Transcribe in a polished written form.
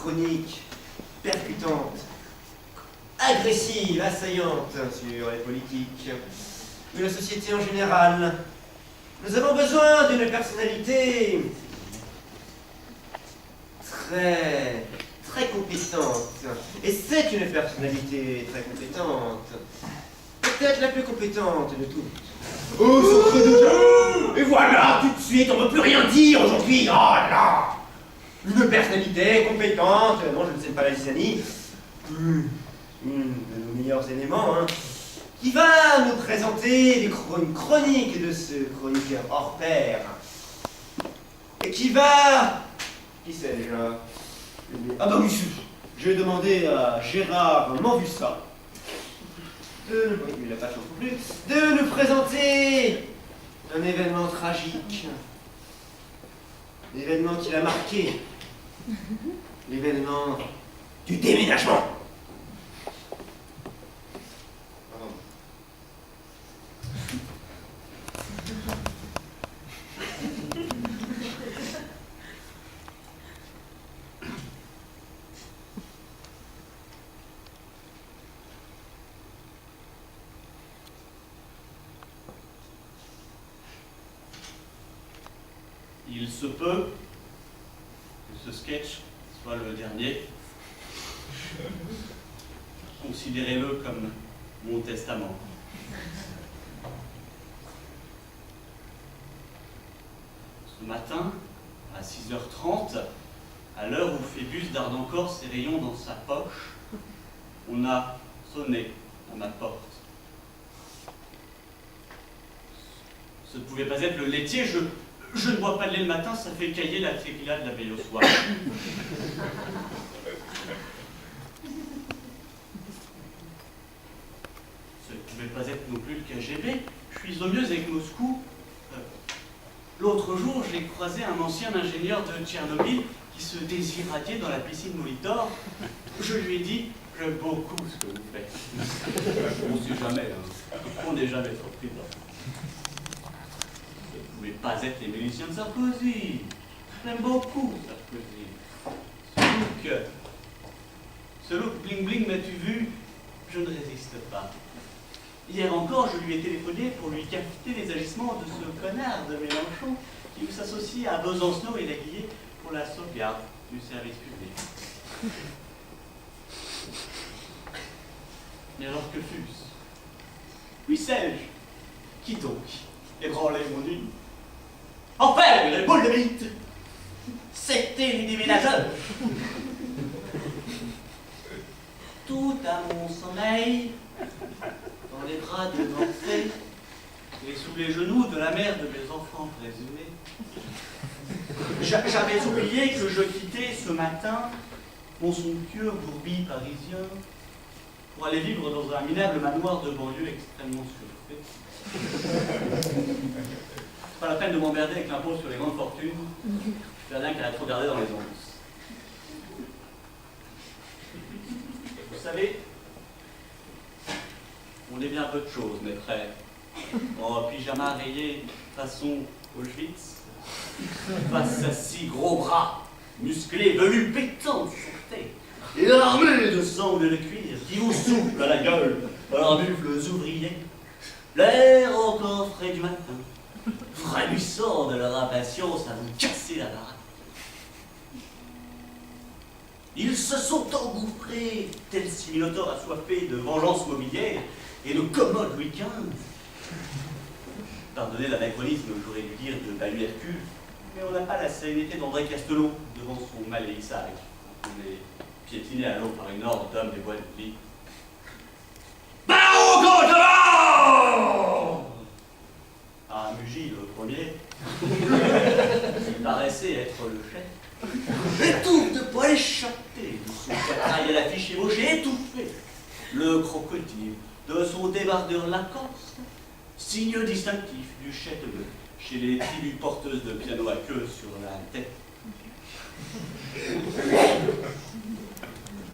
chronique percutante, agressive, assaillante sur les politiques, mais la société en général. Nous avons besoin d'une personnalité très compétente. Et c'est une personnalité très compétente. Peut-être la plus compétente de toutes. Oh, sacré de... Et voilà, tout de suite, on ne peut plus rien dire aujourd'hui. Oh là! Une personnalité compétente, non, je ne sais pas la Lysanie, une de nos meilleurs éléments, hein, qui va nous présenter une chronique de ce chroniqueur hors pair. Et qui va... Qui sais-je? Ah bah oui, je vais demander à Gérard Manvussa il n'a pas de chance non plus, de nous présenter un événement tragique. L'événement qui l'a marqué. L'événement du déménagement. Il se peut que ce sketch soit le dernier. Considérez-le comme mon testament. Ce matin, à 6h30, à l'heure où Phébus darde encore ses rayons dans sa poche, on a sonné à ma porte. Ce ne pouvait pas être le laitier, je ne bois pas de lait le matin, ça fait cailler la tequila de la veille au soir. Ce ne pouvait pas être non plus le KGB. Je suis au mieux avec Moscou. L'autre jour, j'ai croisé un ancien ingénieur de Tchernobyl qui se désiradiait dans la piscine Molitor. Je lui ai dit, j'aime beaucoup ce que vous faites. On ne sait jamais, hein. On n'est jamais surpris. Ne pouvez pas être les miliciens de Sarkozy. J'aime beaucoup Sarkozy. Ce look bling bling, m'as-tu vu? Je ne résiste pas. Hier encore, je lui ai téléphoné pour lui capter les agissements de ce connard de Mélenchon qui s'associe à Besancenot et Laguillet pour la sauvegarde du service public. Mais alors que fût-ce? Qui sais-je? Qui donc ébranlait mon nuit? Enfin, les boules de mythe! C'était les déménageurs! Tout à mon sommeil, dans les bras de Morphée, et sous les genoux de la mère de mes enfants présumés, j'avais oublié que je quittais ce matin mon somptueux bourbier parisien pour aller vivre dans un minable manoir de banlieue extrêmement surfait. Pas la peine de m'emmerder avec l'impôt sur les grandes fortunes. Je fais rien qu'à trop garder dans les onces. Vous savez, on est bien peu de choses, mes frères. En pyjama rayé façon Auschwitz, face à six gros bras, musclés, velus, pétants de sûreté, et armés de sangles de cuir qui vous soufflent à la gueule par leurs buffles ouvriers. L'air encore frais du matin, frémissant de leur impatience à vous casser la baraque. Ils se sont engouffrés, tels similotors assoiffés de vengeance mobilière et de commodes Louis XV. Pardonnez l'anachronisme, j'aurais dû dire de Balu Hercule, mais on n'a pas la sérénité d'André Castelot devant son maléissage. On est piétiné à l'eau par une horde d'hommes des bois de plis. Ah, Mugy, le premier, il paraissait être le chef. Étouffe de poil échappé de son poitrail à la fiche ébauchée, étouffé. Le crocodile de son débardeur Lacoste, signe distinctif du château chez les tribus porteuses de piano à queue sur la tête.